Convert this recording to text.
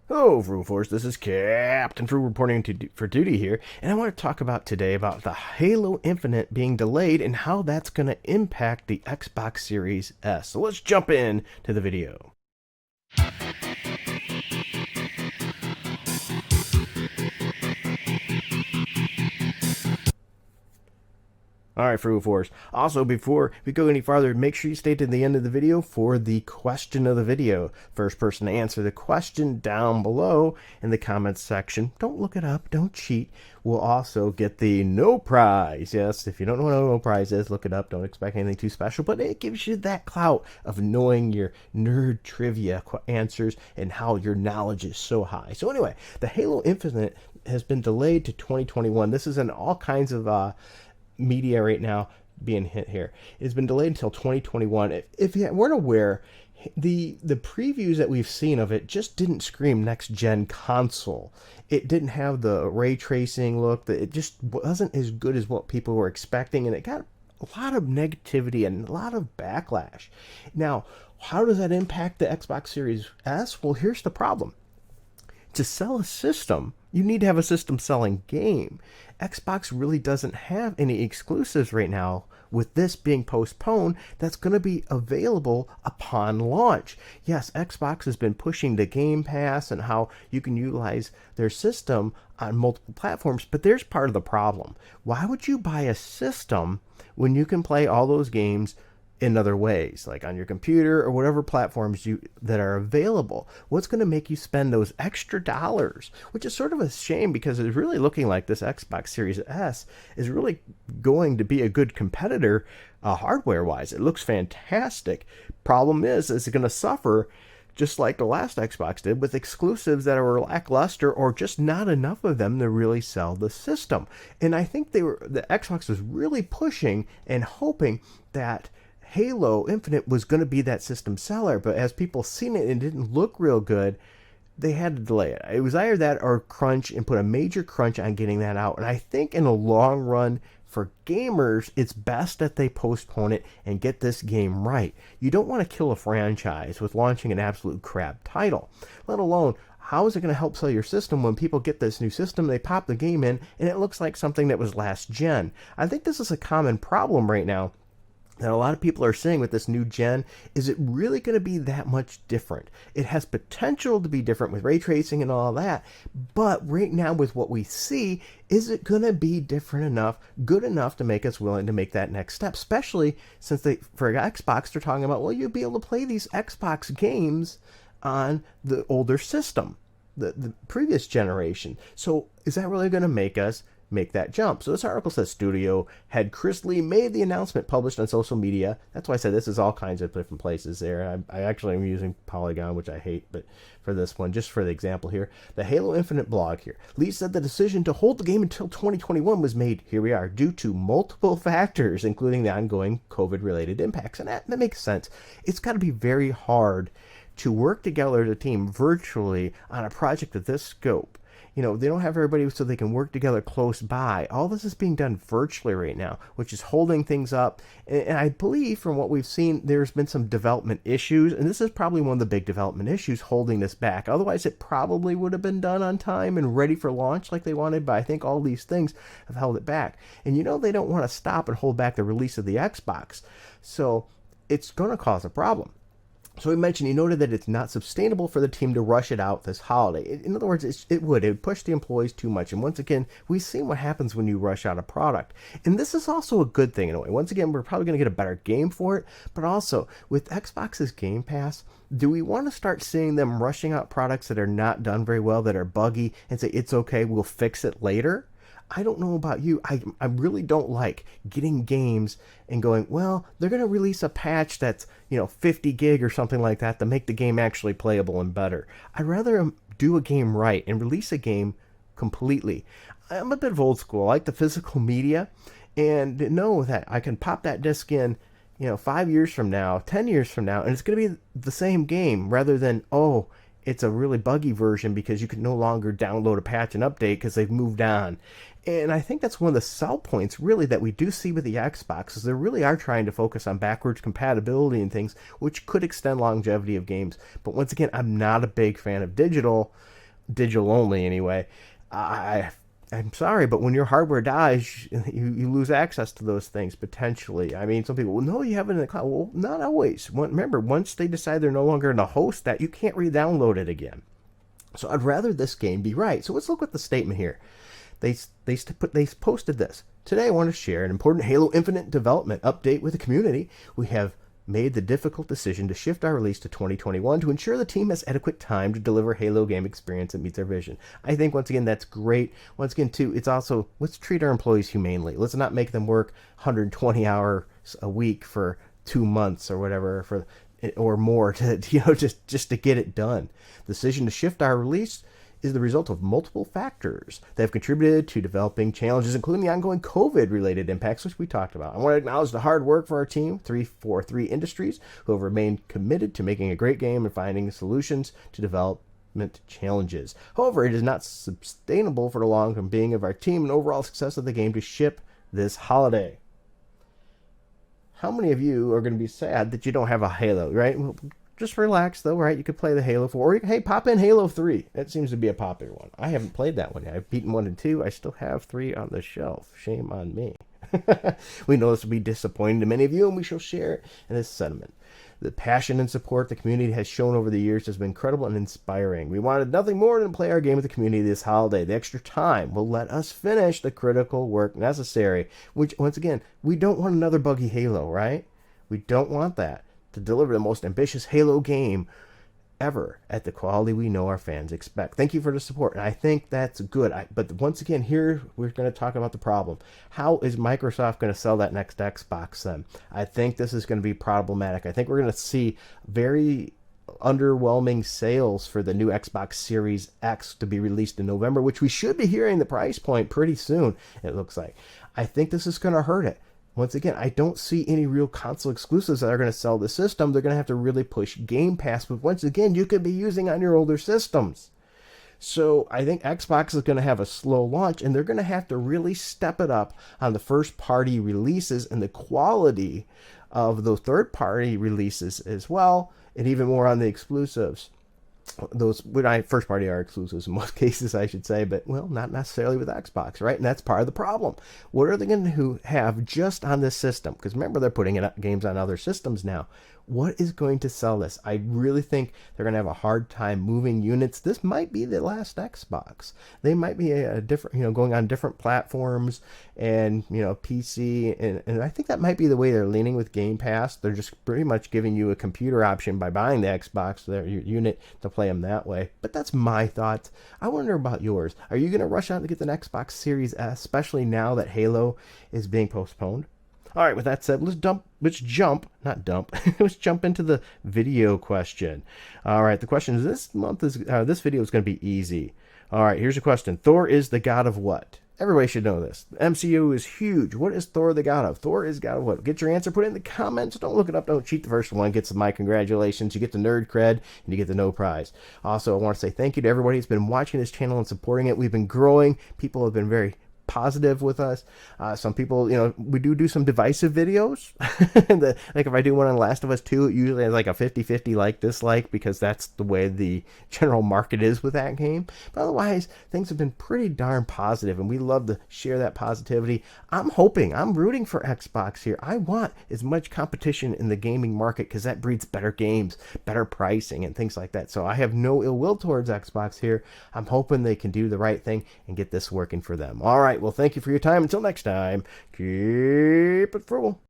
Hello, Fruit Force. This is Captain Fruit reporting for duty here, and I want to talk about today about the Halo Infinite being delayed and how that's going to impact the Xbox Series S. So let's jump in to the video. All right, Fruit Force. Also, before we go any farther, make sure you stay to the end of the video for the question of the video. First person to answer the question down below in the comments section. Don't look it up. Don't cheat. Will also get the no prize. Yes, if you don't know what no prize is, look it up. Don't expect anything too special, but it gives you that clout of knowing your nerd trivia answers and how your knowledge is so high. So anyway, the Halo Infinite has been delayed to 2021. This is in all kinds of media right now being hit here. It's been delayed until 2021. If you weren't aware, the previews that we've seen of it just didn't scream next gen console. It didn't have the ray tracing look. It just wasn't as good as what people were expecting, and it got a lot of negativity and a lot of backlash. Now, how does that impact the Xbox Series S? Well, here's the problem. To sell a system, you need to have a system selling game. Xbox really doesn't have any exclusives right now. With this being postponed, that's going to be available upon launch. Yes, Xbox has been pushing the Game Pass and how you can utilize their system on multiple platforms, but there's part of the problem. Why would you buy a system when you can play all those games in other ways, like on your computer or whatever platforms that are available? What's going to make you spend those extra dollars? Which is sort of a shame, because it's really looking like this Xbox Series S is really going to be a good competitor hardware wise. It looks fantastic. Problem is it's going to suffer just like the last Xbox did, with exclusives that are lackluster or just not enough of them to really sell the system. And I think the Xbox was really pushing and hoping that Halo Infinite was going to be that system seller, but as people seen it and it didn't look real good, they had to delay it. It was either that or crunch and put a major crunch on getting that out. And I think in the long run, for gamers, it's best that they postpone it and get this game right. You don't want to kill a franchise with launching an absolute crap title, let alone how is it going to help sell your system when people get this new system, they pop the game in, and it looks like something that was last gen. I think this is a common problem right now that a lot of people are saying with this new gen. Is it really going to be that much different? It has potential to be different with ray tracing and all that, but right now with what we see, is it going to be different enough, good enough to make us willing to make that next step? Especially since for Xbox, they're talking about, well, you'll be able to play these Xbox games on the older system, the previous generation. So is that really going to make us make that jump? So this article says studio head Chris Lee made the announcement published on social media. That's why I said this is all kinds of different places there. I actually am using Polygon, which I hate, but for this one, just for the example here, the Halo Infinite blog here. Lee said the decision to hold the game until 2021 was made, here we are, due to multiple factors, including the ongoing COVID-related impacts. And that makes sense. It's got to be very hard to work together as a team virtually on a project of this scope. They don't have everybody so they can work together close by. All this is being done virtually right now, which is holding things up. And I believe from what we've seen, there's been some development issues, and this is probably one of the big development issues holding this back. Otherwise, it probably would have been done on time and ready for launch like they wanted, but I think all these things have held it back. And they don't want to stop and hold back the release of the Xbox. So it's going to cause a problem. So he noted that it's not sustainable for the team to rush it out this holiday. In other words, it would push the employees too much. And once again, we've seen what happens when you rush out a product. And this is also a good thing in a way. Once again, we're probably going to get a better game for it. But also, with Xbox's Game Pass, do we want to start seeing them rushing out products that are not done very well, that are buggy, and say, it's okay, we'll fix it later? I don't know about you. I really don't like getting games and going, well, they're going to release a patch that's, 50 gig or something like that to make the game actually playable and better. I'd rather do a game right and release a game completely. I'm a bit of old school. I like the physical media, and know that I can pop that disc in, 5 years from now, 10 years from now, and it's going to be the same game rather than, oh, it's a really buggy version because you can no longer download a patch and update because they've moved on. And I think that's one of the sell points, really, that we do see with the Xbox, is they really are trying to focus on backwards compatibility and things, which could extend longevity of games. But once again, I'm not a big fan of digital, digital only anyway. I I'm sorry, but when your hardware dies, you lose access to those things potentially. I mean, some people, well, no, you have it in the cloud. Well, not always. Remember, once they decide they're no longer going to host that, you can't re-download it again. So I'd rather this game be right. So let's look at the statement here. They posted this. Today I want to share an important Halo Infinite development update with the community. We have made the difficult decision to shift our release to 2021 to ensure the team has adequate time to deliver Halo game experience that meets our vision. I think once again that's great. Once again too, it's also, let's treat our employees humanely. Let's not make them work 120 hours a week for 2 months or whatever for or more to just to get it done. The decision to shift our release is the result of multiple factors that have contributed to developing challenges, including the ongoing COVID-related impacts, which we talked about. I want to acknowledge the hard work for our team, 343 Industries, who have remained committed to making a great game and finding solutions to development challenges. However, it is not sustainable for the long-term being of our team and overall success of the game to ship this holiday. How many of you are going to be sad that you don't have a Halo, right? Well, just relax, though, right? You could play the Halo 4. Or, hey, pop in Halo 3. That seems to be a popular one. I haven't played that one yet. I've beaten 1 and 2. I still have 3 on the shelf. Shame on me. We know this will be disappointing to many of you, and we shall share in this sentiment. The passion and support the community has shown over the years has been incredible and inspiring. We wanted nothing more than play our game with the community this holiday. The extra time will let us finish the critical work necessary, which, once again, we don't want another buggy Halo, right? We don't want that. To deliver the most ambitious Halo game ever at the quality we know our fans expect. Thank you for the support, and I think that's good. But once again, here we're going to talk about the problem. How is Microsoft going to sell that next Xbox then? I think this is going to be problematic. I think we're going to see very underwhelming sales for the new Xbox Series X to be released in November, which we should be hearing the price point pretty soon, it looks like. I think this is going to hurt it. Once again, I don't see any real console exclusives that are going to sell the system. They're going to have to really push Game Pass, but once again, you could be using on your older systems. So I think Xbox is going to have a slow launch, and they're going to have to really step it up on the first-party releases and the quality of those third-party releases as well, and even more on the exclusives. Those first party are exclusives in most cases, I should say, but well, not necessarily with Xbox, right? And that's part of the problem. What are they going to have just on this system? Because remember, they're putting games on other systems now. What is going to sell this? I really think they're going to have a hard time moving units. This might be the last Xbox. They might be a different, going on different platforms and, PC. And I think that might be the way they're leaning with Game Pass. They're just pretty much giving you a computer option by buying the Xbox, their unit, to play them that way. But that's my thoughts. I wonder about yours. Are you going to rush out to get the Xbox Series S, especially now that Halo is being postponed? All right, with that said, let's jump into the video question. All right, the question is this video is going to be easy. All right, here's a question. Thor is the god of what? Everybody should know this. The MCU is huge. What is Thor the god of? Thor is god of what? Get your answer, put it in the comments. Don't look it up. Don't cheat. The first one gets my congratulations. You get the nerd cred, and you get the no prize. Also, I want to say thank you to everybody who's been watching this channel and supporting it. We've been growing. People have been very positive with us. Some people, we do some divisive videos. Like if I do one on Last of Us 2, it usually has like a 50-50 like dislike, because that's the way the general market is with that game. But otherwise, things have been pretty darn positive, and we love to share that positivity. I'm rooting for Xbox here. I want as much competition in the gaming market, because that breeds better games, better pricing, and things like that. So I have no ill will towards Xbox here. I'm hoping they can do the right thing and get this working for them. All right. Well, thank you for your time. Until next time, keep it frugal.